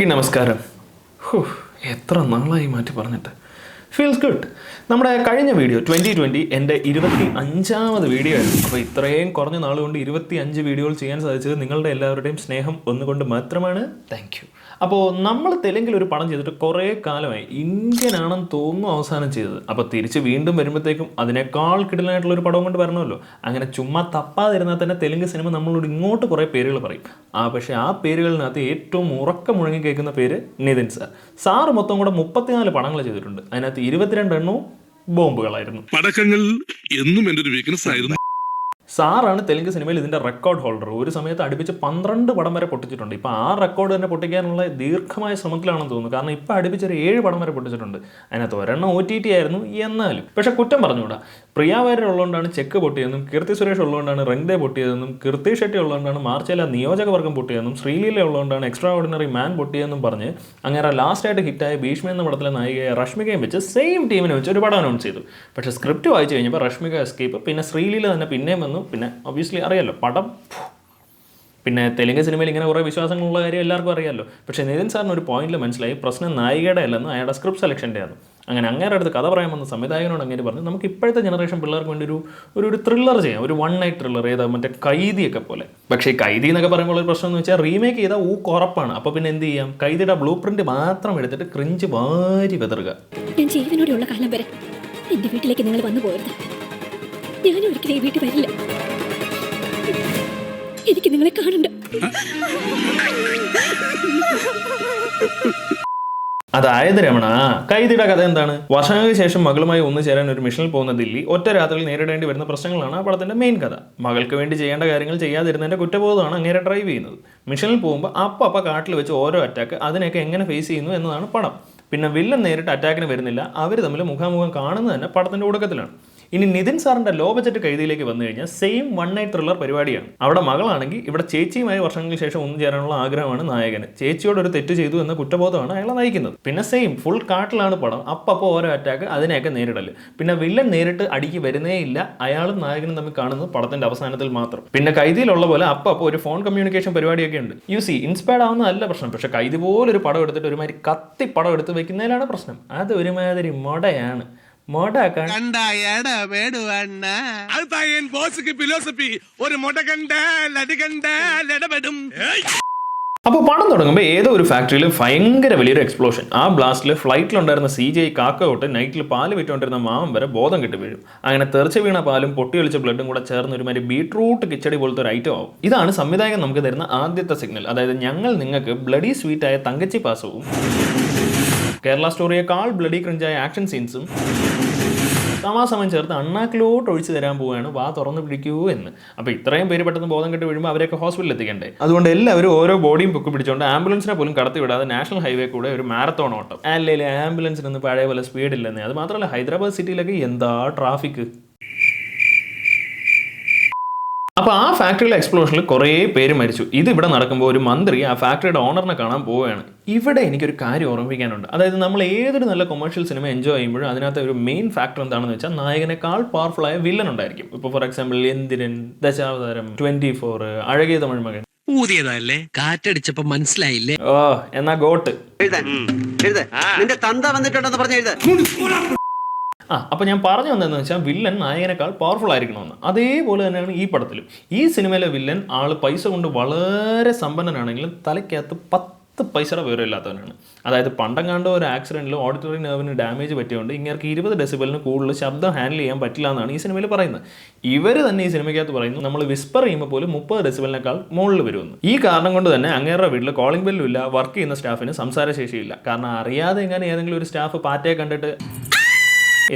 എല്ലാവർക്കും നമസ്കാരം. എത്ര നാളായി മാറ്റി പറഞ്ഞിട്ട്. Feels good. നമ്മുടെ കഴിഞ്ഞ വീഡിയോ 2020 എൻ്റെ 25ാമത് വീഡിയോ ആയിരുന്നു. അപ്പോൾ ഇത്രയും കുറഞ്ഞ നാളുകൊണ്ട് 25 വീഡിയോകൾ ചെയ്യാൻ സാധിച്ചത് നിങ്ങളുടെ എല്ലാവരുടെയും സ്നേഹം ഒന്നുകൊണ്ട് മാത്രമാണ്. Thank you. അപ്പോൾ നമ്മൾ തെലുങ്കിൽ ഒരു പടം ചെയ്തിട്ട് കുറേ കാലമായി. ഇന്ത്യൻ ആണെന്ന് തോന്നുന്നു അവസാനം ചെയ്തത്. അപ്പോൾ തിരിച്ച് വീണ്ടും വരുമ്പോഴത്തേക്കും അതിനേക്കാൾ കിടലായിട്ടുള്ളൊരു പടം കൊണ്ട് വരണമല്ലോ. അങ്ങനെ ചുമ്മാ തപ്പാതിരുന്നാൽ തന്നെ തെലുങ്ക് സിനിമ നമ്മളോട് ഇങ്ങോട്ട് കുറേ പേരുകൾ പറയും. പക്ഷേ ആ പേരുകളിനകത്ത് ഏറ്റവും ഉറക്കം മുഴങ്ങി കേൾക്കുന്ന പേര് നിതിൻ സാർ. സാറ് മൊത്തം കൂടെ 34 പടങ്ങൾ ചെയ്തിട്ടുണ്ട്. അതിനകത്ത് 22 എണ്ണവും ബോംബുകളായിരുന്നു. പടക്കങ്ങൾ എന്നും എൻ്റെ ഒരു വീക്ക്നെസ് ആയിരുന്നു. സാറാണ് തെലുങ്ക് സിനിമയിൽ ഇതിൻ്റെ റെക്കോർഡ് ഹോൾഡർ. ഒരു സമയത്ത് അടുപ്പിച്ച് 12 പടം വരെ പൊട്ടിച്ചിട്ടുണ്ട്. ഇപ്പോൾ ആ റെക്കോർഡ് തന്നെ പൊട്ടിക്കാനുള്ള ദീർഘമായ ശ്രമത്തിലാണെന്ന് തോന്നുന്നു. കാരണം ഇപ്പോൾ അടുപ്പിച്ചൊരു 7 പടം വരെ പൊട്ടിച്ചിട്ടുണ്ട്. അതിനകത്ത് ഒരെണ്ണം OTT ആയിരുന്നു. എന്നാലും പക്ഷേ കുറ്റം പറഞ്ഞുകൂടാ. പ്രിയ വാര്യർ ഉള്ളതുകൊണ്ടാണ് ചെക്ക് പൊട്ടിയതെന്നും, കീർത്തി സുരേഷ് ഉള്ളതുകൊണ്ടാണ് റെങ്ദേ പൊട്ടിയതെന്നും, കീർത്തി ഷെട്ടി ഉള്ളതുകൊണ്ടാണ് മാർച്ചേല നിയോജകവർഗം പൊട്ടിയതെന്നും, ശ്രീലീല ഉള്ളതുകൊണ്ടാണ് എക്സ്ട്രാ ഓർഡിനറി മാൻ പൊട്ടിയതെന്നും പറഞ്ഞ് അങ്ങനെ ലാസ്റ്റായിട്ട് ഹിറ്റായ ഭീഷ്മ എന്ന പടത്തിലെ നായികയെ റഷ്മികയും വെച്ച് സെയിം ടീമിനെ വെച്ച് ഒരു പടം അനൗൺസ് ചെയ്തു. പക്ഷേ സ്ക്രിപ്റ്റ് വായിച്ചു കഴിഞ്ഞപ്പോൾ റഷ്മിക എസ്കേപ്പ്, പിന്നെ ശ്രീലീല തന്നെ പിന്നെയും വന്നു. പിന്നെ ഒബ്വിയസ്ലി അറിയാമല്ലോ പടം. പിന്നെ തെലുങ്ക് സിനിമയിൽ ഇങ്ങനെ കുറേ വിശ്വാസങ്ങളുള്ള കാര്യം എല്ലാവർക്കും അറിയാമല്ലോ. പക്ഷേ നിതിൻ സാറിന് ഒരു പോയിന്റിൽ മനസ്സിലായി പ്രശ്നം നായികയുടെ അല്ലെന്ന്, അയാളുടെ സ്ക്രിപ്റ്റ് സെലക്ഷൻ്റെ ആണ്. അങ്ങനെ അങ്ങേരുടെ അടുത്ത് കഥ പറയാൻ വന്ന സംവിധായകനോട് അങ്ങനെ പറഞ്ഞു, നമുക്ക് ഇപ്പോഴത്തെ ജനറേഷൻ പിള്ളേർക്ക് വേണ്ടി ഒരു ത്രില്ലർ ചെയ്യാം, ഒരു വൺ നൈറ്റ് ത്രില്ലർ. ഏതാ മറ്റേ കൈദിയൊക്കെ പോലെ. പക്ഷേ ഈ കൈദി എന്നൊക്കെ പറയുമ്പോൾ ഒരു പ്രശ്നം എന്ന് വെച്ചാൽ റീമേക്ക് ചെയ്താൽ ഉറപ്പാണ്. അപ്പോൾ പിന്നെ എന്ത് ചെയ്യാം, കൈദിയുടെ ബ്ലൂ പ്രിന്റ് മാത്രം എടുത്തിട്ട് ക്രിഞ്ച് വാരി വെതറുക. ഞാൻ ജീവനോടെയുള്ള കാലം വരെ എൻ്റെ വീട്ടിലേക്ക് നിങ്ങൾ വന്നു പോകരുത്. ഞാനും ഒരിക്കലും ഈ വീട്ടിൽ വരില്ല. എനിക്ക് നിങ്ങളെ കാണണ്ട. അതായത് രമണ, കൈദിയുടെ കഥ എന്താണ്? വർഷങ്ങൾക്ക് ശേഷം മകളുമായി ഒന്നു ചേരാൻ ഒരു മിഷനിൽ പോകുന്ന ദില്ലി ഒറ്റ രാത്രിയിൽ നേരിടേണ്ടി വരുന്ന പ്രശ്നങ്ങളാണ് ആ പടത്തിന്റെ മെയിൻ കഥ. മകൾക്ക് വേണ്ടി ചെയ്യേണ്ട കാര്യങ്ങൾ ചെയ്യാതിരുന്നതിന്റെ കുറ്റബോധമാണ് അങ്ങേരെ ഡ്രൈവ് ചെയ്യുന്നത്. മിഷനിൽ പോകുമ്പോൾ അപ്പ കാട്ടിൽ വെച്ച് ഓരോ അറ്റാക്ക്, അതിനെയൊക്കെ എങ്ങനെ ഫേസ് ചെയ്യുന്നു എന്നതാണ് പടം. പിന്നെ വില്ലൻ നേരിട്ട് അറ്റാക്കിന് വരുന്നില്ല, അവർ തമ്മിൽ മുഖാമുഖം കാണുന്നത് തന്നെ പടത്തിന്റെ തുടക്കത്തിലാണ്. ഇനി നിതിൻ സാറിന്റെ ലോ ബജറ്റ് കൈദിയിലേക്ക് വന്നു കഴിഞ്ഞാൽ സെയിം വൺ നൈറ്റ് ത്രില്ലർ പരിപാടിയാണ്. അവിടെ മകളാണെങ്കിൽ ഇവിടെ ചേച്ചിയുമായി വർഷങ്ങൾക്ക് ശേഷം ഒന്നു ചേരാനുള്ള ആഗ്രഹമാണ് നായകന്. ചേച്ചിയോട് ഒരു തെറ്റ് ചെയ്തു എന്ന കുറ്റബോധമാണ് അയാളെ നയിക്കുന്നത്. പിന്നെ സെയിം ഫുൾ കാട്ടിലാണ് പടം. അപ്പോൾ ഓരോ അറ്റാക്ക്, അതിനെയൊക്കെ നേരിടല്. പിന്നെ വില്ലൻ നേരിട്ട് അടിക്ക് വരുന്നേ ഇല്ല, അയാളും നായകനും തമ്മിൽ കാണുന്നത് പടത്തിന്റെ അവസാനത്തിൽ മാത്രം. പിന്നെ കൈദിയിലുള്ള പോലെ അപ്പോൾ ഒരു ഫോൺ കമ്മ്യൂണിക്കേഷൻ പരിപാടിയൊക്കെ ഉണ്ട്. ഇൻസ്പയർഡ് ആവുന്നതല്ല പ്രശ്നം. പക്ഷെ കൈദി പോലൊരു പടം എടുത്തിട്ട് ഒരുമാതിരി കത്തി പടം എടുത്ത് വെക്കുന്നതിലാണ് പ്രശ്നം. അത് ഒരുമാതിരി മൊടയാണ്. അപ്പോൾ പടം തുടങ്ങുമ്പോൾ ഏതോ ഒരു ഫാക്ടറിയിൽ ഭയങ്കര വലിയൊരു എക്സ്പ്ലോഷൻ. ആ ബ്ലാസ്റ്റിൽ ഫ്ലൈറ്റിലുണ്ടായിരുന്ന CGI കാക്ക തൊട്ട് നൈറ്റിൽ പാല് വിറ്റുകൊണ്ടിരുന്ന മാമൻ വരെ ബോധം കെട്ടി വീഴും. അങ്ങനെ തെറിച്ച് വീണ പാലും പൊട്ടിയൊളിച്ച ബ്ലഡും കൂടെ ചേർന്ന് ഒരുമാതിരി ബീട്രൂട്ട് കിച്ചടി പോലത്തെ ഒരു ഐറ്റം ആവും. ഇതാണ് സംവിധായകൻ നമുക്ക് തരുന്ന ആദ്യത്തെ സിഗ്നൽ. അതായത് ഞങ്ങൾ നിങ്ങൾക്ക് ബ്ലഡി സ്വീറ്റായ തങ്കച്ചി പാസവും കേരള സ്റ്റോറിയേക്കാൾ ബ്ലഡി ക്രിഞ്ചായ ആക്ഷൻ സീൻസും സമാസമയം ചേർത്ത് അണ്ണാക്കിലോട്ട് ഒഴിച്ചു തരാൻ പോവുകയാണ്, വാ തുറന്ന് പിടിക്കൂ എന്ന്. അപ്പോൾ ഇത്രയും പേര് പെട്ടെന്ന് ബോധം കെട്ട് വീഴുമ്പോൾ അവരെയൊക്കെ ഹോസ്പിറ്റലിൽ എത്തിക്കണ്ടേ. അതുകൊണ്ട് എല്ലാവരും ഓരോ ബോഡിയും പൊക്കി പിടിച്ചുകൊണ്ട് ആംബുലൻസിനെ പോലും കടത്തി വിടാതെ നാഷണൽ ഹൈവേ കൂടെ ഒരു മാരത്തോൺ ഓട്ടം. അല്ലെങ്കിൽ ആംബുലൻസിനൊന്നും പഴയ പോലെ സ്പീഡില്ലെന്നേ. അത് മാത്രമല്ല ഹൈദരാബാദ് സിറ്റിയിലൊക്കെ എന്താ ട്രാഫിക്. അപ്പോൾ ആ ഫാക്ടറിയിലെ എക്സ്പ്ലോഷനിൽ കുറേ പേര് മരിച്ചു. ഇതിവിടെ നടക്കുമ്പോൾ ഒരു മന്ത്രി ആ ഫാക്ടറിയുടെ ഓണറിനെ കാണാൻ പോവുകയാണ്. ഇവിടെ എനിക്കൊരു കാര്യം ഓർമ്മിക്കാനുണ്ട്. അതായത് നമ്മൾ ഏതൊരു നല്ല കൊമേഴ്ഷ്യൽ സിനിമ എൻജോയ് ചെയ്യുമ്പോഴും അതിനകത്ത് ഒരു മെയിൻ ഫാക്ടർ എന്താണെന്ന് വെച്ചാൽ നായകനേക്കാൾ പവർഫുള്ളായ വില്ലൻ ഉണ്ടായിരിക്കും. ഇപ്പോൾ ഫോർ എക്സാമ്പിൾ എന്തിരൻ, ദശാവതാരം, 24, അഴകിയ തമിഴ് മകൻ. ഊതിയതല്ലേ, കാറ്റടിച്ചപ്പോ മനസ്സിലായില്ലേ? എന്നാ ഗോട്ട്. അപ്പോൾ ഞാൻ പറഞ്ഞു വന്നതെന്ന് വെച്ചാൽ വില്ലൻ നായകനേക്കാൾ പവർഫുൾ ആയിരിക്കണമെന്ന്. അതേപോലെ തന്നെയാണ് ഈ പടത്തിലും. ഈ സിനിമയിലെ വില്ലൻ പൈസ കൊണ്ട് വളരെ സമ്പന്നനാണെങ്കിലും തലയ്ക്കകത്ത് 10 പൈസയുടെ വിവരമില്ലാത്തവനാണ്. അതായത് പണ്ടങ്ങാണ്ടോ ഒരു ആക്സിഡന്റിൽ ഓഡിറ്ററി നെർവിന് ഡാമേജ് പറ്റിയതുകൊണ്ട് ഇങ്ങനെ 20 ഡെസിബലിന് കൂടുതൽ ശബ്ദം ഹാൻഡിൽ ചെയ്യാൻ പറ്റില്ല എന്നാണ് ഈ സിനിമയിൽ പറയുന്നത്. ഇവർ തന്നെ ഈ സിനിമയ്ക്കകത്ത് പറയുന്നു നമ്മൾ വിസ്പർ ചെയ്യുമ്പോൾ പോലും 30 ഡെസിബലിനേക്കാൾ മുകളിൽ വരുമെന്ന്. ഈ കാരണം കൊണ്ട് തന്നെ അങ്ങേരുടെ വീട്ടിൽ കോളിംഗ് ബെല്ലും ഇല്ല, വർക്ക് ചെയ്യുന്ന സ്റ്റാഫിന് സംസാരശേഷിയില്ല. കാരണം അറിയാതെ എങ്ങനെ ഏതെങ്കിലും ഒരു സ്റ്റാഫ് പാറ്റയെ കണ്ടിട്ട്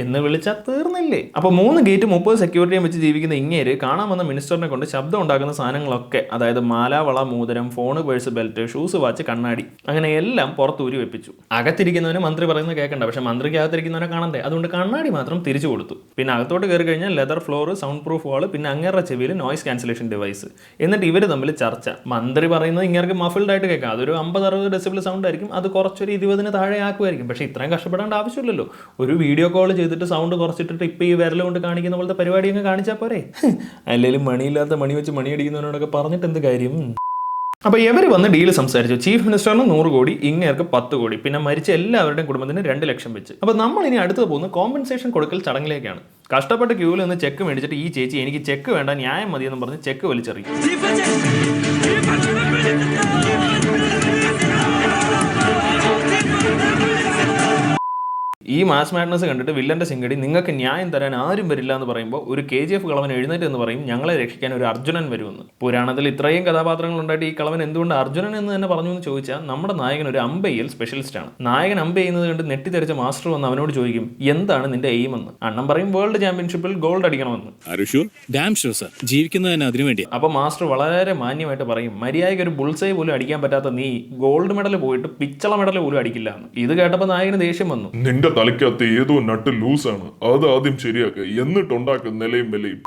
എന്ന് വിളിച്ചാൽ തീർന്നില്ലേ. അപ്പോൾ 3 ഗേറ്റ് 30 സെക്യൂരിറ്റിയും വെച്ച് ജീവിക്കുന്ന ഇങ്ങേര് കാണാൻ വന്ന മിനിസ്റ്ററിനെ കൊണ്ട് ശബ്ദം ഉണ്ടാക്കുന്ന സാധനങ്ങളൊക്കെ, അതായത് മാല, വള, മോതിരം, phone, purse, belt, shoes, watch, കണ്ണാടി, അങ്ങനെ എല്ലാം പുറത്തൂരി വെപ്പിച്ചു. അകത്തിരിക്കുന്നവന് മന്ത്രി പറയുന്നത് കേൾക്കണ്ട, പക്ഷെ മന്ത്രിക്ക് അകത്തിരിക്കുന്നവനെ കാണണ്ടേ. അതുകൊണ്ട് കണ്ണാടി മാത്രം തിരിച്ചു കൊടുത്തു. പിന്നെ അകത്തോട്ട് കയറി കഴിഞ്ഞാൽ ലെതർ ഫ്ലോർ, സൗണ്ട് പ്രൂഫ് വാള്, പിന്നെ അങ്ങേരുടെ ചെവിയിൽ നോയ്സ് ക്യാൻസലേഷൻ ഡിവൈസ്. എന്നിട്ട് ഇവർ തമ്മിൽ ചർച്ച. മന്ത്രി പറയുന്നത് ഇങ്ങേർക്ക് മഫിൾഡ് ആയിട്ട് കേൾക്കാം. അതൊരു 50-60 ഡെസിബിൾ സൗണ്ട് ആയിരിക്കും. അത് കുറച്ചൊരു 20-ന് താഴെ ആക്കുമായിരിക്കും. പക്ഷേ ഇത്രയും കഷ്ടപ്പെടേണ്ട ആവശ്യമില്ലല്ലോ. ഒരു വീഡിയോ കോൾ ചെയ്തിട്ട് സൗണ്ട് കുറച്ചിട്ടിട്ട് ഇപ്പം ഈ വിരൽ കൊണ്ട് കാണിക്കുന്ന പോലത്തെ പരിപാടി അങ്ങ് കാണിച്ചാൽ പോരെ. അല്ലെങ്കിൽ മണിയില്ലാത്ത മണി വെച്ച് മണി അടിക്കുന്നവനോടൊക്കെ പറഞ്ഞിട്ട് എന്ത് കാര്യം. അപ്പോൾ ഇവർ വന്ന് ഡീല് സംസാരിച്ചു. ചീഫ് മിനിസ്റ്ററിന് 100 കോടി, ഇങ്ങേർക്ക് 10 കോടി, പിന്നെ മരിച്ച എല്ലാവരുടെയും കുടുംബത്തിന് 2 ലക്ഷം വെച്ച്. അപ്പോൾ നമ്മൾ ഇനി അടുത്ത് പോകുന്ന കോമ്പൻസേഷൻ കൊടുക്കൽ ചടങ്ങിലേക്കാണ്. കഷ്ടപ്പെട്ട് ക്യൂവിൽ നിന്ന് ചെക്ക് മേടിച്ചിട്ട് ഈ ചേച്ചി എനിക്ക് ചെക്ക് വേണ്ട, ന്യായം മതിയെന്ന് പറഞ്ഞ് ചെക്ക് വലിച്ചെറിയും. ഈ മാസ് മാഡ്നസ് കണ്ടിട്ട് വില്ലന്റെ സിംഗടി നിങ്ങൾക്ക് ന്യായം തരാൻ ആരും വരില്ല എന്ന് പറയുമ്പോൾ ഒരു KGF കളവൻ എഴുന്നേറ്റ് എന്ന് പറയും ഞങ്ങളെ രക്ഷിക്കാൻ ഒരു അർജുനൻ വരുമെന്ന്. പുരാണത്തിൽ ഇത്രയും കഥാപാത്രങ്ങൾ ഉണ്ടായിട്ട് ഈ കളവൻ എന്തുകൊണ്ട് അർജുനൻ എന്ന് തന്നെ പറഞ്ഞു എന്ന് ചോദിച്ചാൽ നമ്മുടെ നായകൻ ഒരു അമ്പെയ്യൽ സ്പെഷ്യലിസ്റ്റ് ആണ്. നായകൻ അമ്പ ചെയ്യുന്നത് കണ്ട് നെട്ടിത്തെറിച്ച മാസ്റ്റർ വന്ന് അവനോട് ചോദിക്കും എന്താണ് നിന്റെ എയിം എന്ന്. അണ്ണൻ പറയും വേൾഡ് ചാമ്പ്യൻഷിപ്പിൽ ഗോൾഡ് അടിക്കണമെന്ന്. അപ്പൊ മാസ്റ്റർ വളരെ മാന്യമായിട്ട് പറയും മര്യാദയ്ക്ക് ഒരു ബുൾസൈ പോലും അടിക്കാൻ പറ്റാത്ത നീ ഗോൾഡ് മെഡൽ പോയിട്ട് പിച്ചള മെഡൽ പോലും അടിക്കില്ല എന്ന്. ഇത് കേട്ടപ്പോൾ നായകന് ദേഷ്യം വന്നു. നിന്റെ തലയ്ക്കകത്ത് ഏതോ നട്ട് ലൂസാണ്, അത് ആദ്യം ശരിയാക്കുക, എന്നിട്ടുണ്ടാക്കുക നിലയും വിലയും.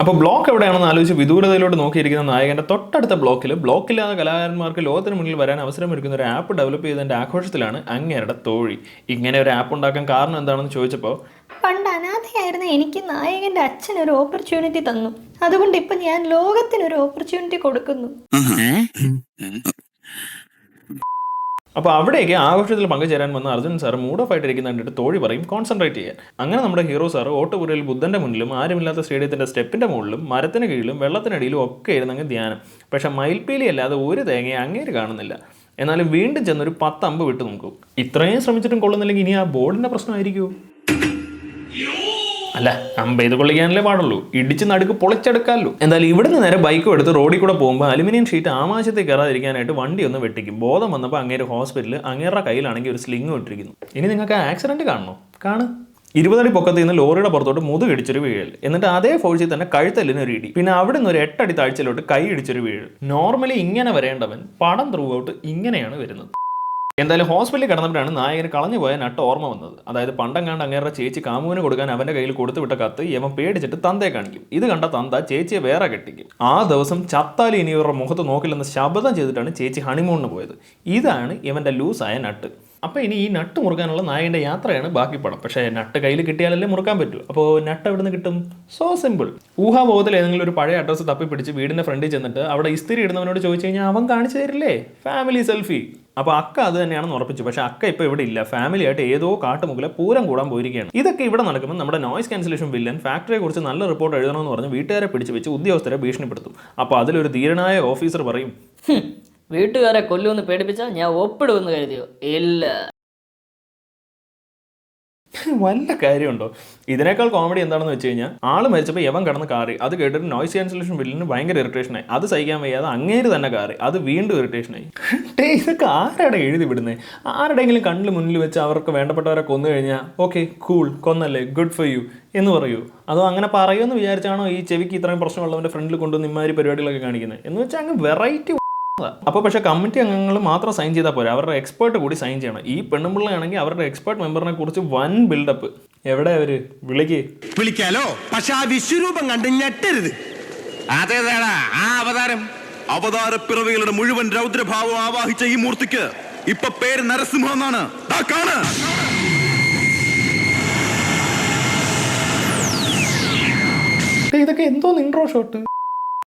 അപ്പോൾ ബ്ലോക്ക് എവിടെയാണെന്ന് ആലോചിച്ച് വിദൂരതയിലോട്ട് നോക്കിയിരിക്കുന്ന നായകന്റെ തൊട്ടടുത്ത ബ്ലോക്കില്ലാത്ത കലാകാരന്മാർക്ക് ലോകത്തിന് മുന്നിൽ വരാൻ അവസരമൊരുക്കുന്ന ഒരു ആപ്പ് ഡെവലപ്പ് ചെയ്തതിന്റെ ആഘോഷത്തിലാണ് അങ്ങേരുടെ തോഴി. ഇങ്ങനെ ഒരു ആപ്പ് ഉണ്ടാക്കാൻ കാരണം എന്താണെന്ന് ചോദിച്ചപ്പോൾ പണ്ട് അനാഥയായിരുന്ന എനിക്ക് നായകന്റെ അച്ഛൻ ഒരു ഓപ്പർച്യൂണിറ്റി തന്നു, അതുകൊണ്ട് ഇപ്പൊ ഞാൻ ലോകത്തിനൊരു ഓപ്പർച്യൂണിറ്റി കൊടുക്കുന്നു. അപ്പോൾ അവിടേക്ക് ആഘോഷത്തിൽ പങ്കുചേരാൻ വന്ന അർജുൻ സാർ മൂഡ് ഓഫ് ആയിട്ടിരിക്കുന്ന കണ്ടിട്ട് തോഴി പറയും കോൺസെൻട്രേറ്റ് ചെയ്യാൻ. അങ്ങനെ നമ്മുടെ ഹീറോ സാർ ഓട്ടുപുരയിൽ ബുദ്ധന്റെ മുന്നിലും ആരുമില്ലാത്ത സ്റ്റേഡിയത്തിന്റെ സ്റ്റെപ്പിന്റെ മുകളിലും മരത്തിന് കീഴിലും വെള്ളത്തിനടിയിലും ഒക്കെ ഇരുന്നെങ്കിൽ ധ്യാനം. പക്ഷെ മയിൽപ്പീലി അല്ലാതെ ഒരു തേങ്ങയെ അങ്ങേര് കാണുന്നില്ല. എന്നാലും വീണ്ടും ചെന്നൊരു 10 അമ്പ് വിട്ടു നോക്കും. ഇത്രയും ശ്രമിച്ചിട്ടും കൊള്ളുന്നില്ലെങ്കിൽ ഇനി ആ ബോർഡിന്റെ പ്രശ്നമായിരിക്കുമോ? അല്ല, അമ്പ ഇത് കൊള്ളിക്കാനല്ലേ പാടുള്ളൂ, ഇടിച്ച് നടുക്ക് പൊളിച്ചെടുക്കാമല്ലോ. എന്തായാലും ഇവിടുന്ന് നേരെ ബൈക്കും എടുത്ത് റോഡിൽ കൂടെ പോകുമ്പോൾ അലുമിനിയം ഷീറ്റ് ആമാശത്തേക്ക് കയറാതിരിക്കാനായിട്ട് വണ്ടി ഒന്ന് വെട്ടിക്കും. ബോധം വന്നപ്പോൾ അങ്ങേര് ഹോസ്പിറ്റലിൽ അങ്ങേരുടെ കയ്യിലാണെങ്കിൽ ഒരു സ്ലിങ് ഇട്ടിരിക്കുന്നു. ഇനി നിങ്ങൾക്ക് ആക്സിഡന്റ് കാണണോ? കാണും. 20 അടി പൊക്കത്തിൽ നിന്ന് ലോറിയുടെ പുറത്തോട്ട് മുതുകിടിച്ചൊരു വീഴൽ, എന്നിട്ട് അതേ ഫോഴ്സിൽ തന്നെ കഴുത്തലിന് ഒരു ഇടി, പിന്നെ അവിടെ നിന്ന് ഒരു 8 അടി താഴ്ചയിലോട്ട് കൈ ഇടിച്ചൊരു വീഴൽ. നോർമലി ഇങ്ങനെ വരേണ്ടവൻ പടം ത്രൂ ഔട്ട് ഇങ്ങനെയാണ് വരുന്നത്. എന്തായാലും ഹോസ്പിറ്റലിൽ കിടന്നപ്പോഴാണ് നായകന് കളഞ്ഞു പോയ നട്ട് ഓർമ്മ വന്നത്. അതായത് പണ്ടങ്ങാണ്ട് അങ്ങേരുടെ ചേച്ചി കാമുവിന് കൊടുക്കാൻ അവന്റെ കയ്യിൽ കൊടുത്തുവിട്ട കത്ത് യമൻ പേടിച്ചിട്ട് തന്തയെ കാണിക്കും. ഇത് കണ്ട തന്ത ചേച്ചിയെ വേറെ കെട്ടിക്കും. ആ ദിവസം ചത്താലി ഇനി ഇവരുടെ മുഖത്ത് നോക്കില്ലെന്ന് ശബ്ദം ചെയ്തിട്ടാണ് ചേച്ചി ഹണിമൂണിന് പോയത്. ഇതാണ് ഇവന്റെ ലൂസായ നട്ട്. അപ്പോൾ ഇനി ഈ നട്ട് മുറുക്കാനുള്ള നായകൻ്റെ യാത്രയാണ് ബാക്കി പടം. പക്ഷേ നട്ട് കയ്യിൽ കിട്ടിയാലല്ലേ മുറുക്കാൻ പറ്റൂ. അപ്പോൾ നട്ട് എവിടെ നിന്ന് കിട്ടും? So simple. ഊഹാബോധത്തിൽ ഏതെങ്കിലും ഒരു പഴയ അഡ്രസ്സ് തപ്പിപ്പിടിച്ച് വീടിൻ്റെ ഫ്രണ്ടിൽ ചെന്നിട്ട് അവിടെ ഇസ്തിരി ഇടുന്നവനോട് ചോദിച്ചു കഴിഞ്ഞാൽ അവൻ കാണിച്ചു തരില്ലേ ഫാമിലി സെൽഫി. അപ്പോൾ അക്ക അത് തന്നെയാണെന്ന് ഉറപ്പിച്ചു. പക്ഷേ അക്ക ഇപ്പോൾ ഇവിടെ ഇല്ല. ഫാമിലി ആയിട്ട് ഏതോ കാട്ടുമുക്കിലെ പൂരം കൂടാൻ പോയിരിക്കുകയാണ്. ഇതൊക്കെ ഇവിടെ നടക്കുമ്പോൾ നമ്മുടെ നോയ്സ് ക്യാൻസലേഷൻ വില്ലൻ ഫാക്ടറിയെ കുറിച്ച് നല്ല റിപ്പോർട്ട് എഴുതണമെന്ന് പറഞ്ഞ് വീട്ടുകാരെ പിടിച്ച് വെച്ച് ഉദ്യോഗസ്ഥരെ ഭീഷണിപ്പെടുത്തും. അപ്പോൾ അതിലൊരു ധീരനായ ഓഫീസർ പറയും വീട്ടുകാരെ കൊല്ലുമെന്ന് പേടിപ്പിച്ചാൽ ഞാൻ ഒപ്പിടുമെന്ന് കരുതിയോ? ഇല്ല. വല്ല കാര്യമുണ്ടോ? ഇതിനേക്കാൾ കോമഡി എന്താണെന്ന് വെച്ച് കഴിഞ്ഞാൽ ആൾ മരിച്ചപ്പോൾ യവൻ കടന്ന് കാറി. അത് കേട്ടിട്ട് നോയ്സ് ക്യാൻസലേഷൻ ബില്ലിന് ഭയങ്കര ഇറിറ്റേഷനായി. അത് സഹിക്കാൻ വയ്യാതെ അങ്ങേര് തന്നെ കാറി. അത് വീണ്ടും ഇറിറ്റേഷനായി. ഇതൊക്കെ ആരാടെ എഴുതി വിടുന്നത്? ആരുടെയെങ്കിലും കണ്ണിൽ മുന്നിൽ വെച്ച് അവർക്ക് വേണ്ടപ്പെട്ടവരെ കൊന്നു കഴിഞ്ഞാൽ okay cool, കൊന്നല്ലേ, good for you എന്ന് പറയൂ? അതോ അങ്ങനെ പറയുമെന്ന് വിചാരിച്ചാണോ ഈ ചെവിക്ക് ഇത്രയും പ്രശ്നമുള്ളവൻ്റെ ഫ്രണ്ടിൽ കൊണ്ടുവന്ന് ഇമാതിരി പരിപാടികളൊക്കെ കാണിക്കുന്നത്? എന്ന് വെച്ചാൽ അങ്ങ് വെറൈറ്റി. അപ്പോൾ പക്ഷേ കമ്മിറ്റി അംഗങ്ങൾ മാത്രം സൈൻ ചെയ്താൽ പോരാ, അവരുടെ എക്സ്പേർട്ട് കൂടി സൈൻ ചെയ്യണം. ഈ പെണ്ണുമ്പിള്ളയാണെങ്കിൽ അവരുടെ എക്സ്പേർട്ട് മെമ്പറിനെ കുറിച്ച് വൻ ബിൽഡപ്പ്. എവിടെ അവര്? വിളിക്കാലോ, പക്ഷെ ആ വിശ്വരൂപം കണ്ട് ഞെട്ടരുത്. അതേതാടാ ആ അവതാരം? അവതാരപ്പിറവികളുടെ മുഴുവൻ രൗദ്രഭാവം ആവാഹിച്ച ഈ മൂർത്തിക്ക് ഇപ്പൊ പേര് നരസിംഹ എന്നാണ്. ഇതൊക്കെ എന്തോ ഇൻട്രോ ഷോട്ട്.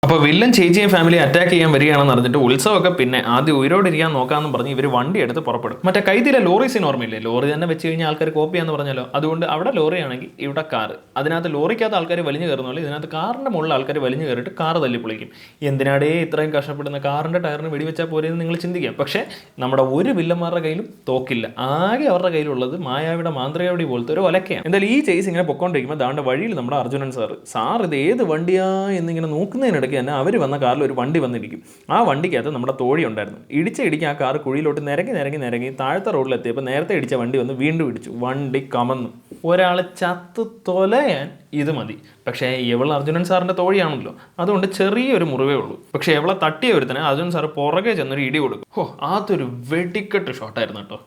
അപ്പോൾ വില്ലൻ ചേച്ചിയെ ഫാമിലി അറ്റാക്ക് ചെയ്യാൻ വരികയാണെന്ന് അറിഞ്ഞിട്ട് ഉത്സവമൊക്കെ പിന്നെ ആദ്യം ഉയരോടിരിക്കാൻ നോക്കാമെന്ന് പറഞ്ഞ് ഇവർ വണ്ടി എടുത്ത് പുറപ്പെടും. മറ്റേ കൈതിയിലെ ലോറി സീൻ ഓർമ്മയില്ലേ? ലോറി തന്നെ വെച്ച് കഴിഞ്ഞാൽ ആൾക്കാർ കോപ്പിയാന്ന് പറഞ്ഞല്ലോ. അതുകൊണ്ട് അവിടെ ലോറി ആണെങ്കിൽ ഇവിടെ കാറ്. അതിനകത്ത് ലോറിക്കകത്ത് ആൾക്കാർ വലിഞ്ഞു കയറുന്നല്ലോ, ഇതിനകത്ത് കാറിൻ്റെ മുകളിൽ ആൾക്കാർ വലിഞ്ഞു കയറിയിട്ട് കാറ് തല്ലിപ്പൊളിക്കും. എന്തിനാടേ ഇത്രയും കഷ്ടപ്പെടുന്ന? കാറിൻ്റെ ടയറിന് വെടിവെച്ചാൽ പോരെയെന്ന് നിങ്ങൾ ചിന്തിക്കാം. പക്ഷേ നമ്മുടെ ഒരു വില്ലന്മാരുടെ കയ്യിലും തോക്കില്ല. ആകെ അവരുടെ കയ്യിലുള്ളത് മായാവിയുടെ മാന്ത്രികവടി പോലത്തെ ഒരു ഒലക്കയാണ്. എന്തായാലും ഈ ചേസ് ഇങ്ങനെ പൊക്കോണ്ടിരിക്കുമ്പോൾ ദാണ്ട് വഴിയിൽ നമ്മുടെ അർജുനൻ സാർ ഇത് ഏത് വണ്ടിയാ എന്നിങ്ങനെ നോക്കുന്നതിനിടയ്ക്ക് തന്നെ അവർ വന്ന കാറിൽ ഒരു വണ്ടി വന്നിരിക്കും. ആ വണ്ടിക്കകത്ത് നമ്മുടെ തോഴി ഉണ്ടായിരുന്നു. ഇടിച്ച് ആ കാർ കുഴിയിലോട്ട് നിരങ്ങി താഴത്തെ റോഡിലെത്തിയപ്പോൾ നേരത്തെ ഇടിച്ച വണ്ടി വന്ന് വീണ്ടും ഇടിച്ചു. വണ്ടി കമന്നു. ഒരാൾ ചത്ത് തൊലയാൻ ഇത് മതി. പക്ഷേ ഇവൾ അർജുനൻ സാറിൻ്റെ തോഴിയാണല്ലോ, അതുകൊണ്ട് ചെറിയൊരു മുറിവേ ഉള്ളൂ. പക്ഷേ ഇവളെ തട്ടിയ ഒരുത്തനെ അർജുനൻ സാർ പുറകെ ചെന്നൊരു ഇടി കൊടുക്കും. അതൊരു വെടിക്കെട്ട് ഷോട്ടായിരുന്നു കേട്ടോ.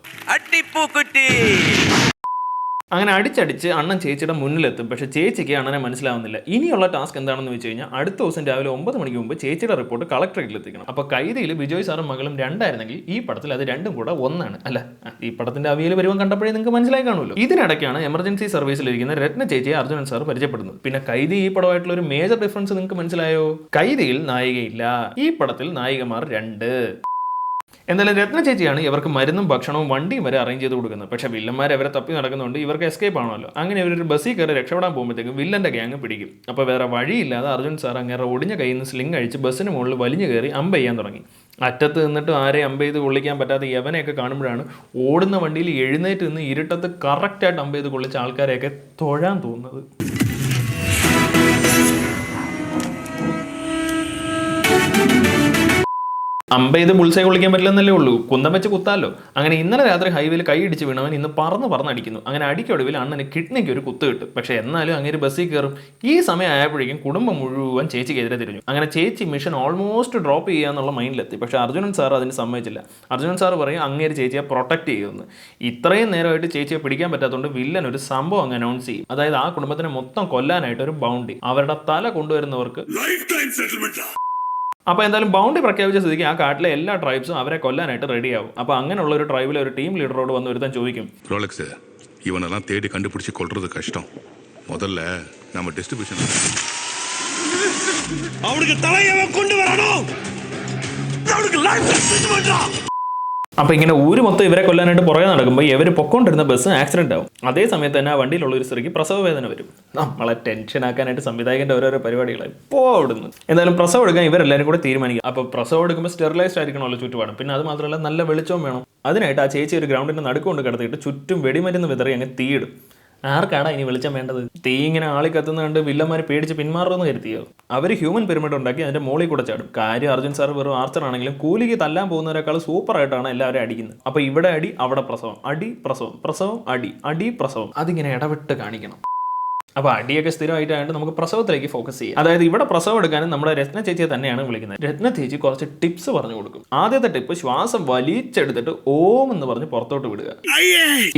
അങ്ങനെ അടിച്ചടിച്ച് അണ്ണൻ ചേച്ചിയുടെ മുന്നിലെത്തും. പക്ഷേ ചേച്ചിക്ക് അണ്ണനെ മനസ്സിലാവുന്നില്ല. ഇനിയുള്ള ടാസ്ക് എന്താണെന്ന് വെച്ച് കഴിഞ്ഞാൽ അടുത്ത ദിവസം രാവിലെ 9 മണിക്ക് മുമ്പ് ചേച്ചിയുടെ റിപ്പോർട്ട് കളക്ടറേറ്റിൽ എത്തിക്കണം. അപ്പോൾ കൈതയിൽ ബിജോയ് സാറും മകളും 2 ആയിരുന്നെങ്കിൽ ഈ പടത്തിൽ അത് 2 കൂടെ 1 ആണ്. അല്ല, ഈ പടത്തിന്റെ അവിയൽ വരുവാൻ കണ്ടപ്പോഴേ നിങ്ങൾക്ക് മനസ്സിലായി കാണുമല്ലോ. ഇതിനിടയ്ക്കാണ് എമർജൻസി സർവീസിലിരിക്കുന്ന രത്ന ചേച്ചിയെ അർജുനൻ സാർ പരിചയപ്പെടുന്നത്. പിന്നെ കൈതി ഈ പടമായിട്ടുള്ള ഒരു മേജർ ഡിഫറൻസ് നിങ്ങൾക്ക് മനസ്സിലായോ? കൈതിയിൽ നായികയില്ല, ഈ പടത്തിൽ നായികമാർ 2. എന്തായാലും രത്ന ചേച്ചിയാണ് ഇവർക്ക് മരുന്നും ഭക്ഷണവും വണ്ടിയും വരെ അറേഞ്ച് ചെയ്ത് കൊടുക്കുന്നത്. പക്ഷേ വില്ലന്മാർ അവരെ തപ്പി നടക്കുന്നുണ്ട്, ഇവർക്ക് എസ്കേപ്പ് ആണല്ലോ. അങ്ങനെ ഇവരൊരു ബസ്സിൽ കയറി രക്ഷപ്പെടാൻ പോകുമ്പോഴത്തേക്കും വില്ലന്റെ ഗ്യാങ് പിടിക്കും. അപ്പോൾ വേറെ വഴിയില്ലാതെ അർജുൻ സാർ അങ്ങനെ ഒടിഞ്ഞ കയ്യിൽ നിന്ന് സ്ലിംഗ് അഴിച്ച് ബസ്സിന് മുകളിൽ വലിഞ്ഞു കയറി അമ്പ ചെയ്യാൻ തുടങ്ങി. അറ്റത്ത് നിന്നിട്ട് ആരെയും അമ്പ ചെയ്ത് കൊള്ളിക്കാൻ പറ്റാത്ത യവനെയൊക്കെ കാണുമ്പോഴാണ് ഓടുന്ന വണ്ടിയിൽ എഴുന്നേറ്റ് നിന്ന് ഇരുട്ടത്ത് കറക്റ്റായിട്ട് അമ്പ ചെയ്ത് കൊള്ളിച്ച ആൾക്കാരെയൊക്കെ തൊഴാൻ തോന്നുന്നത്. അമ്പ ചെയ്ത് ബുൾസൈ കൊള്ളിക്കാൻ പറ്റില്ലെന്നല്ലേ ഉള്ളൂ, കുന്തം വെച്ച് കുത്താലോ. അങ്ങനെ ഇന്നലെ രാത്രി ഹൈവേയിൽ കൈ ഇടിച്ച് വീണവൻ ഇന്ന് പറന്നടിക്കുന്നു. അങ്ങനെ അടിക്കൊടുവിൽ അണ്ണന് കിഡ്നിക്ക് ഒരു കുത്ത് കിട്ടും. പക്ഷേ എന്നാലും അങ്ങനെ ബസ്സിൽ കയറും. ഈ സമയം ആയപ്പോഴേക്കും കുടുംബം മുഴുവൻ ചേച്ചിക്കെതിരെ തിരിഞ്ഞു. അങ്ങനെ ചേച്ചി മിഷൻ ഓൾമോസ്റ്റ് ഡ്രോപ്പ് ചെയ്യാന്നുള്ള മൈൻഡിലെത്തി. പക്ഷേ അർജുനൻ സാർ അതിന് സമ്മതിച്ചില്ല. അർജുനൻ സാർ പറയും അങ്ങേര് ചേച്ചിയെ പ്രൊട്ടക്ട് ചെയ്യുമെന്ന്. ഇത്രയും നേരമായിട്ട് ചേച്ചിയെ പിടിക്കാൻ പറ്റാത്തതുകൊണ്ട് വില്ലൻ ഒരു സംഭവം അങ്ങ് അനൗൺസ് ചെയ്യും. അതായത് ആ കുടുംബത്തിനെ മൊത്തം കൊല്ലാനായിട്ട് ഒരു ബൗണ്ടി, അവരുടെ തല കൊണ്ടുവരുന്നവർക്ക്. അപ്പോൾ എന്തായാലും ബൗണ്ടി പ്രഖ്യാപിച്ച സ്ഥിതിക്ക് ആ കാട്ടിലെ എല്ലാ ട്രൈബ്സും അവരെ കൊല്ലാനായിട്ട് റെഡിയാവും. അപ്പോൾ അങ്ങനെയുള്ള ഒരു ട്രൈബിലെ ഒരു ടീം ലീഡറോട് വന്ന് ഒരുത്തൻ ചോദിക്കും, ரோலக்ஸ் இவனெல்லாம் தேடி கண்டுபிடிச்சு கொள்றது கஷ்டம். முதல்ல நம்ம டிஸ்ட்ரிபியூஷன் அவனுக்கு தலையவ கொண்டு வரணும். அவனுக்கு லைஃப் செட் பண்றான். അപ്പോൾ ഇങ്ങനെ ഊര് മൊത്തം ഇവരെ കൊല്ലാനായിട്ട് പുറകെ നടക്കുമ്പോൾ ഇവർ പൊക്കോണ്ടിരുന്ന ബസ് ആക്സിഡന്റ് ആവും. അതേ സമയത്ത് തന്നെ ആ വണ്ടിയിലുള്ള ഒരു സ്ത്രീക്ക് പ്രസവ വേദന വരും. നമ്മളെ ടെൻഷൻ ആക്കാനായിട്ട് സംവിധായകന്റെ ഓരോരോ പരിപാടികളായി അവിടുന്ന്. എന്തായാലും പ്രസവം എടുക്കാൻ ഇവരെല്ലാവരും കൂടെ തീരുമാനിക്കും. അപ്പോൾ പ്രസവം എടുക്കുമ്പോൾ സ്റ്റെറിലൈസ്ഡ് ആയിരിക്കണമല്ലോ ചുറ്റുപാടും. പിന്നെ അത് മാത്രമല്ല നല്ല വെളിച്ചവും വേണം. അതിനായിട്ട് ആ ചേച്ചി ഒരു ഗ്രൗണ്ടിന്റെ നടുക്കൊണ്ട് കിടത്തിയിട്ട് ചുറ്റും വെടിമരുന്ന് വിതറി അങ്ങ് തീയിടും. ആർക്കാടാ ഇനി വെളിച്ചം വേണ്ടത്? തീ ഇങ്ങനെ ആളി കത്തുന്ന കണ്ട് വില്ലന്മാർ പേടിച്ച് പിന്മാറുമെന്ന് കരുതിയോ? അവർ ഹ്യൂമൻ പിരമിഡ് ഉണ്ടാക്കി അതിന്റെ മോളിൽ കൂടെ ചാടും. കാര്യം അർജുൻ സാർ വെറും ആർച്ചർ ആണെങ്കിലും കൂലിക്ക് തല്ലാൻ പോകുന്നവരെക്കാൾ സൂപ്പറായിട്ടാണ് എല്ലാവരും അടിക്കുന്നത്. അപ്പോൾ ഇവിടെ അടി, അവിടെ പ്രസവം, അടി പ്രസവം, പ്രസവം അടി, അടി പ്രസവം, അതിങ്ങനെ ഇടവിട്ട് കാണിക്കണം. അപ്പോൾ അടിയൊക്കെ സ്ഥിരമായിട്ടായിട്ട് നമുക്ക് പ്രസവത്തിലേക്ക് ഫോക്കസ് ചെയ്യാം. അതായത് ഇവിടെ പ്രസവം എടുക്കാനും നമ്മുടെ രത്ന ചേച്ചിയെ തന്നെയാണ് വിളിക്കുന്നത്. രത്ന ചേച്ചി കുറച്ച് ടിപ്സ് പറഞ്ഞു കൊടുക്കും. ആദ്യത്തെ ടിപ്പ്, ശ്വാസം വലിച്ചെടുത്തിട്ട് ഓം എന്ന് പറഞ്ഞ് പുറത്തോട്ട് വിടുക.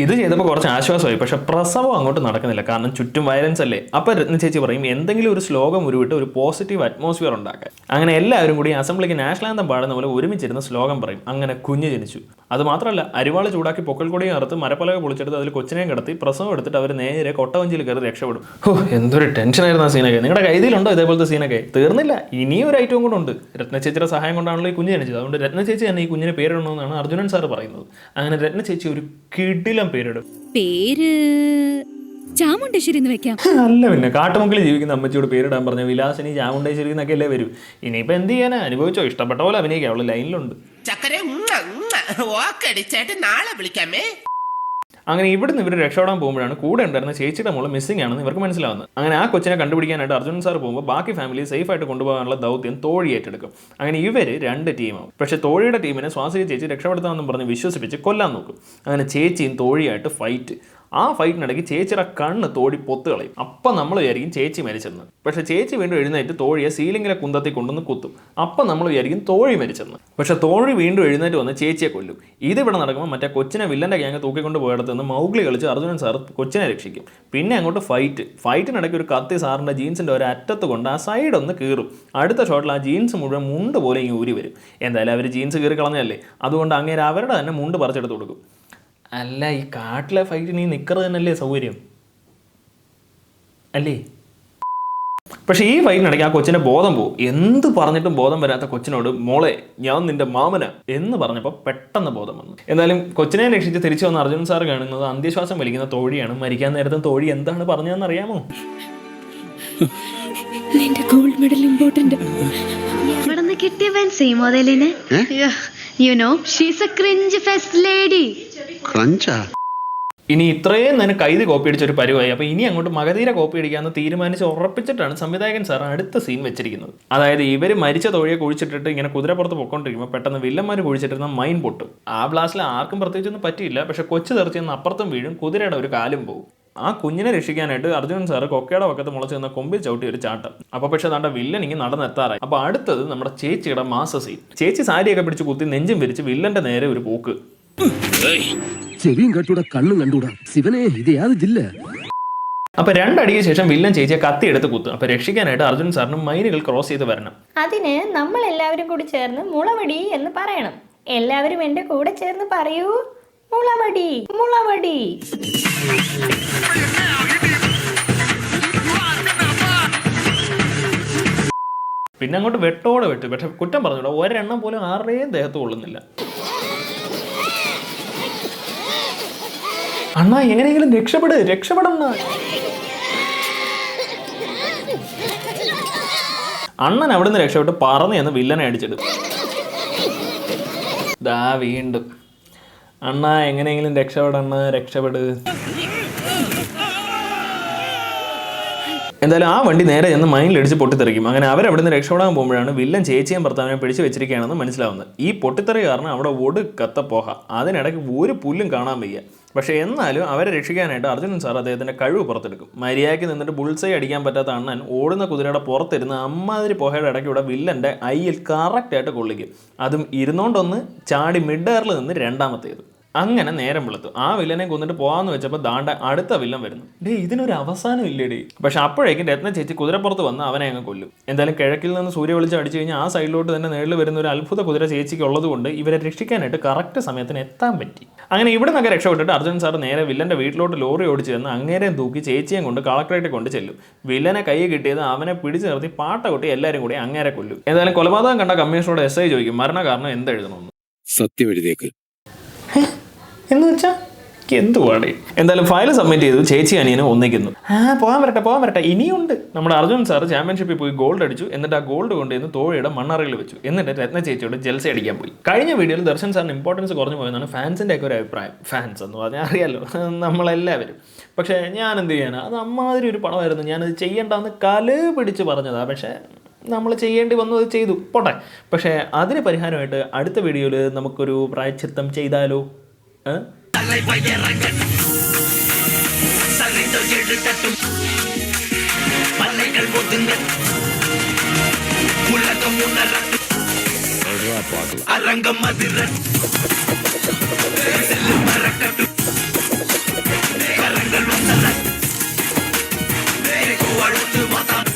ഇത് ചെയ്തപ്പോൾ കുറച്ച് ആശ്വാസമായി. പക്ഷെ പ്രസവം അങ്ങോട്ട് നടക്കുന്നില്ല, കാരണം ചുറ്റും വയലൻസ് അല്ലേ. അപ്പോൾ രത്ന ചേച്ചി പറയും എന്തെങ്കിലും ഒരു ശ്ലോകം ഉരുവിട്ട് ഒരു പോസിറ്റീവ് അറ്റ്മോസ്ഫിയർ ഉണ്ടാക്കാൻ. അങ്ങനെ എല്ലാവരും കൂടി അസംബ്ലിക്ക് നാഷണൽ ആന്തം പാടുന്ന പോലെ ഒരുമിച്ചിരുന്ന് ശ്ലോകം പറയും. അങ്ങനെ കുഞ്ഞ് ജനിച്ചു. അത് മാത്രമല്ല, അരിവാള് ചൂടാക്കി പൊക്കൽക്കൊടിയും അറുത്ത് മരപ്പലക പൊളിച്ചെടുത്ത് അതിൽ കൊച്ചിനെയും കിടത്തി പ്രസവം എടുത്തിട്ട് അവർ നേരെ കൊട്ടവഞ്ചിയിൽ കയറി രക്ഷപ്പെടും. എന്തൊരു ടെൻഷനായിരുന്നു ആ സീനൊക്കെ. നിങ്ങളുടെ കൈതിയിലുണ്ടോ ഇതേപോലത്തെ സീനൊക്കെ? തീർന്നില്ല, ഇനിയും ഒരു ഐറ്റവും കൂടെ ഉണ്ട്. രത്ന ചേച്ചിയുടെ സഹായം കൊണ്ടാണല്ലോ ഈ കുഞ്ഞ് ജനിച്ചത്. അതുകൊണ്ട് രത്ന ചേച്ചി തന്നെ ഈ കുഞ്ഞിന് പേരിടണമെന്നാണ് അർജുനൻ സാർ പറയുന്നത്. അങ്ങനെ രത്ന ചേച്ചി ഒരു കിടിലം പേരിടും. പേര് ചാമുണ്ടേശ്വരി എന്ന് വെക്കാം. അല്ല പിന്നെ കാട്ടുമുക്കിൽ ജീവിക്കുന്ന അമ്മച്ചിയോട് പേരിടാൻ പറഞ്ഞ വിലാസിനി ചാമുണ്ടേശ്വരി എന്നൊക്കെ അല്ലേ വരും. ഇനിയിപ്പോൾ എന്ത് ചെയ്യാനാ, അനുഭവിച്ചോ, ഇഷ്ടപ്പെട്ട പോലെ അഭിനയിക്കാം. അവള് ലൈനിലുണ്ട്. നാളെ വിളിക്കാമേ. അങ്ങനെ ഇവിടുന്ന് ഇവർ രക്ഷപ്പെടാൻ പോകുമ്പോഴാണ് കൂടെ ഉണ്ടായിരുന്ന ചേച്ചിയുടെ മോള് മിസ്സിംഗ് ആണെന്ന് ഇവർക്ക് മനസ്സിലാവുന്നത്. അങ്ങനെ ആ കൊച്ചിനെ കണ്ടുപിടിക്കാനായിട്ട് അർജുനൻ സാർ പോകുമ്പോൾ ബാക്കി ഫാമിലി സേഫ് ആയിട്ട് കൊണ്ടുപോകാനുള്ള ദൗത്യം തോഴി ഏറ്റെടുക്കും. അങ്ങനെ ഇവർ 2 ടീമാവും. പക്ഷേ തോഴിയുടെ ടീമിനെ സ്വാസിക ചേച്ചി രക്ഷപ്പെടുത്താമെന്നും പറഞ്ഞ് വിശ്വസിപ്പിച്ച് കൊല്ലാൻ നോക്കും. അങ്ങനെ ചേച്ചിയും തോഴിയായിട്ട് ഫൈറ്റ്. ആ ഫൈറ്റിനിടയ്ക്ക് ചേച്ചിയുടെ കണ്ണ് തോഴി പൊത്ത് കളയും. അപ്പം നമ്മൾ വിചാരിക്കും ചേച്ചി മരിച്ചെന്ന്. പക്ഷേ ചേച്ചി വീണ്ടും എഴുന്നേറ്റ് തോഴിയെ സീലിങ്ങിലെ കുന്തത്തിൽ കൊണ്ടുവന്ന് കുത്തും. അപ്പം നമ്മൾ വിചാരിക്കും തോഴി മരിച്ചെന്ന്. പക്ഷേ തോഴി വീണ്ടും എഴുന്നേറ്റ് വന്ന് ചേച്ചിയെ കൊല്ലും. ഇതിവിടെ നടക്കുമ്പോൾ മറ്റേ കൊച്ചിനെ വില്ലൻ്റെ ഗ്യാങ് തൂക്കിക്കൊണ്ട് പോയിടത്ത് നിന്ന് മൗഗ്ലി കളിച്ച് അർജുനൻ സാർ കൊച്ചിനെ രക്ഷിക്കും. പിന്നെ അങ്ങോട്ട് ഫൈറ്റിനിടയ്ക്ക് ഒരു കത്തി സാറിൻ്റെ ജീൻസിൻ്റെ ഒരു അറ്റത്ത് കൊണ്ട് ആ സൈഡ് ഒന്ന് കീറും. അടുത്ത ഷോട്ടിൽ ആ ജീൻസ് മുഴുവൻ മുണ്ട് പോലെ ഇങ്ങനെ ഊരി വരും. എന്തായാലും അവർ ജീൻസ് കീറി കളഞ്ഞല്ലേ, അതുകൊണ്ട് അങ്ങേര് അവരുടെ തന്നെ മുണ്ട് പറിച്ചെടുത്ത് കൊടുക്കും. അല്ല, ഈ കാട്ടിലെ ഫൈറ്റിന് ഈ നിക്കറ് തന്നെയല്ലേ സൗകര്യം അല്ലേ? പക്ഷേ ഈ ഫൈറ്റിനിടയ്ക്ക് ആ കൊച്ചിൻ്റെ ബോധം പോകും. എന്ത് പറഞ്ഞിട്ടും ബോധം വരാത്ത കൊച്ചിനോട് മോളെ ഞാൻ നിന്റെ മാമന എന്ന് പറഞ്ഞപ്പോൾ പെട്ടെന്ന് ബോധം വന്നു. എന്നാലും കൊച്ചിനെ രക്ഷിച്ച് തിരിച്ചു വന്ന അർജുൻ സാർ കാണുന്നത് അന്ത്യശ്വാസം വലിക്കുന്ന തോഴിയാണ്. മരിക്കാൻ നേരത്തെ തോഴി എന്താണ് പറഞ്ഞതെന്ന് അറിയാമോ? നിന്റെ ഗോൾഡ് മെഡൽ ഇമ്പോർട്ടന്റ്. ഇവിടുന്ന് കിട്ടിയ ഫാൻസി മോഡലിന് you know she's A cringe fest lady. ഇനി ഇത്രയും തന്നെ കൈതി കോപ്പി അടിച്ച ഒരു പരിവായി. അപ്പോൾ ഇനി അങ്ങോട്ട് മഗധീര കോപ്പി അടിക്കാമെന്ന് തീരുമാനിച്ച് ഉറപ്പിച്ചിട്ടാണ് സംവിധായകൻ സാർ അടുത്ത സീൻ വെച്ചിരിക്കുന്നത്. അതായത് ഇവർ മരിച്ച തോഴിയെ കുഴിച്ചിട്ടിട്ട് ഇങ്ങനെ കുതിരപ്പുറത്ത് പൊക്കോണ്ടിരിക്കുമ്പോൾ പെട്ടെന്ന് വില്ലന്മാർ കുഴിച്ചിട്ടിരുന്ന മൈൻ പൊട്ടും. ആ ബ്ലാസ്റ്റിൽ ആർക്കും പ്രത്യേകിച്ചൊന്നും പറ്റിയില്ല. പക്ഷെ കൊച്ചു തെറിച്ചെന്ന് അപ്പുറത്തും വീഴും, കുതിരയുടെ ഒരു കാലും പോകും. ആ കുഞ്ഞിനെ രക്ഷിക്കാനായിട്ട് അർജുനൻ സാറ് കൊക്കയുടെ പക്കത്ത് മുളച്ച് നിന്ന കൊമ്പിൽ ചവിട്ടി ഒരു ചാട്ടം. അപ്പോൾ പക്ഷെ തന്റെ വില്ലൻ ഇങ്ങനെ നടന്നെത്താറായി. അപ്പോൾ അടുത്തത് നമ്മുടെ ചേച്ചിയുടെ മാസ സീൻ. ചേച്ചി സാരിയൊക്കെ പിടിച്ച് കുത്തി നെഞ്ചും വിരിച്ച് വില്ലന്റെ നേരെ ഒരു പോക്ക്. ചെവിയും കട്ടൂടാ കണ്ണും കണ്ടൂടാ ശിവനെ ഇത് യാത് ജില്ല. അപ്പൊ രണ്ടടിക്ക് ശേഷം വില്ലൻ ചേച്ചിയെ കത്തിയെടുത്ത് കുത്തും. അപ്പൊ രക്ഷിക്കാനായിട്ട് അർജുൻ സാറിന് മൈലുകൾ ക്രോസ് ചെയ്ത് വരണം. അതിന് നമ്മൾ എല്ലാവരും കൂടി ചേർന്ന് മുളവടി എന്ന് പറയണം. എല്ലാവരും എൻ്റെ കൂടെ ചേർന്ന് പറയൂ, മുളവടി മുളവടി. പിന്നെ അങ്ങോട്ട് വെട്ടോടെ വെട്ട്. പക്ഷെ കുറ്റം പറഞ്ഞൂടാ, ഒരെണ്ണം പോലും ആരുടെയും ദേഹത്ത് കൊള്ളുന്നില്ല. അണ്ണാ എങ്ങനെയെങ്കിലും രക്ഷപ്പെടണ്ണ. അണ്ണൻ അവിടുന്ന് രക്ഷപ്പെട്ട് പറന്ന് എന്ന് വില്ലനെ അടിച്ചിടും. ദാ വീണ്ടും അണ്ണാ എങ്ങനെയെങ്കിലും രക്ഷപ്പെട്. എന്തായാലും ആ വണ്ടി നേരെ ചെന്ന് മൈനിലടിച്ച് പൊട്ടിത്തെറിക്കും. അങ്ങനെ അവരവിടുന്ന് രക്ഷപ്പെടാൻ പോകുമ്പോഴാണ് വില്ലൻ ചേച്ചിയും ഭർത്താവിനെ പിടിച്ചു വെച്ചിരിക്കുകയാണെന്ന് മനസ്സിലാവുന്നത്. ഈ പൊട്ടിത്തെറി കാരണം അവിടെ ഒടുക്കത്ത പോഹ. അതിനിടയ്ക്ക് ഒരു പുല്ലും കാണാൻ വയ്യ. പക്ഷേ എന്നാലും അവരെ രക്ഷിക്കാനായിട്ട് അർജുനൻ സാർ അദ്ദേഹത്തിൻ്റെ കഴിവ് പുറത്തെടുക്കും. മര്യാദയ്ക്ക് നിന്നിട്ട് ബുൾസൈ അടിക്കാൻ പറ്റാത്ത അണ്ണൻ ഓടുന്ന കുതിരയുടെ പുറത്തിരുന്ന് അമ്മാതിരി പുഹയുടെ ഇടയ്ക്കൂടെ വില്ലൻ്റെ അയ്യിൽ കറക്റ്റായിട്ട് കൊള്ളിക്കും. അതും ഇരുന്നോണ്ടൊന്ന് ചാടി മിഡ് എയറിൽ നിന്ന് രണ്ടാമത്തേത്. അങ്ങനെ നേരം വെളുത്തു. ആ വില്ലനെ കൊന്നിട്ട് പോകാമെന്ന് വെച്ചപ്പോൾ ദാണ്ട അടുത്ത വില്ലൻ വരുന്നു. ഇതിനൊരു അവസാനം ഇല്ലേടേ. പക്ഷെ അപ്പോഴേക്കും രത്ന ചേച്ചി കുതിരപ്പുറത്ത് വന്ന് അവനെ അങ്ങ് കൊല്ലും. എന്തായാലും കിഴക്കിൽ നിന്ന് സൂര്യ വെളിച്ചം അടിച്ചു കഴിഞ്ഞാൽ ആ സൈഡിലോട്ട് തന്നെ നേരിൽ വരുന്ന ഒരു അത്ഭുത കുതിര ചേച്ചിക്ക് ഉള്ളതുകൊണ്ട് ഇവരെ രക്ഷിക്കാനായിട്ട് കറക്റ്റ് സമയത്തിന് എത്താൻ പറ്റി. അങ്ങനെ ഇവിടെ നിന്നൊക്കെ രക്ഷപ്പെട്ടിട്ട് അർജുൻ സാർ നേരെ വില്ലൻ്റെ വീട്ടിലോട്ട് ലോറി ഓടിച്ച് ചെന്ന് അങ്ങേരെയും തൂക്കി ചേച്ചിയും കൊണ്ട് കളക്ടറേറ്റ് കൊണ്ട് ചെല്ലും. വില്ലനെ കൈ കിട്ടിയത് അവനെ പിടിച്ചു നിർത്തി പാട്ട കൊട്ടി എല്ലാവരും കൂടി അങ്ങേരെ കൊല്ലും. എന്തായാലും കൊലപാതകം കണ്ട കമ്മീഷണറോട് SI ചോദിക്കും മരണകാരണം എന്തെഴുതണമെന്ന്. സത്യം എഴുതിയേക്ക് എന്ന് വെച്ചാൽ എന്തുവാടേ. എന്തായാലും ഫയൽ സബ്മിറ്റ് ചെയ്തു. ചേച്ചി അനിയനും ഒന്നിക്കുന്നു. പോകാൻ വരട്ടെ ഇനിയുണ്ട്. നമ്മുടെ അർജുൻ സാർ ചാമ്പ്യൻഷിപ്പിൽ പോയി ഗോൾഡ് അടിച്ചു. എന്നിട്ട് ആ ഗോൾഡ് കൊണ്ടുവന്ന് തോഴിയുടെ മണ്ണറയിൽ വെച്ചു. എന്നിട്ട് രത്ന ചേച്ചിയോട് ജൽസ അടിക്കാൻ പോയി. കഴിഞ്ഞ വീഡിയോയിൽ ദർശൻ സാറിന് ഇമ്പോർട്ടൻസ് കുറഞ്ഞു പോയെന്നാണ് ഫാൻസിൻ്റെ ഒക്കെ ഒരു അഭിപ്രായം. ഫാൻസ് എന്ന് പറഞ്ഞാൽ അറിയാമല്ലോ നമ്മളെല്ലാവരും. പക്ഷേ ഞാൻ എന്ത് ചെയ്യാനാണ്, അത് അമ്മാതിരി ഒരു പടമായിരുന്നു. ഞാനത് ചെയ്യേണ്ടെന്ന് കല് പിടിച്ച് പറഞ്ഞതാണ്. പക്ഷേ നമ്മൾ ചെയ്യേണ്ടി വന്നു, അത് ചെയ്തു പോട്ടെ. പക്ഷേ അതിന് പരിഹാരമായിട്ട് അടുത്ത വീഡിയോയിൽ നമുക്കൊരു പ്രായശ്ചിത്തം ചെയ്താലോ? அரங்கம் மதுரை கரங்கள் வந்தன அழுத்து மதம்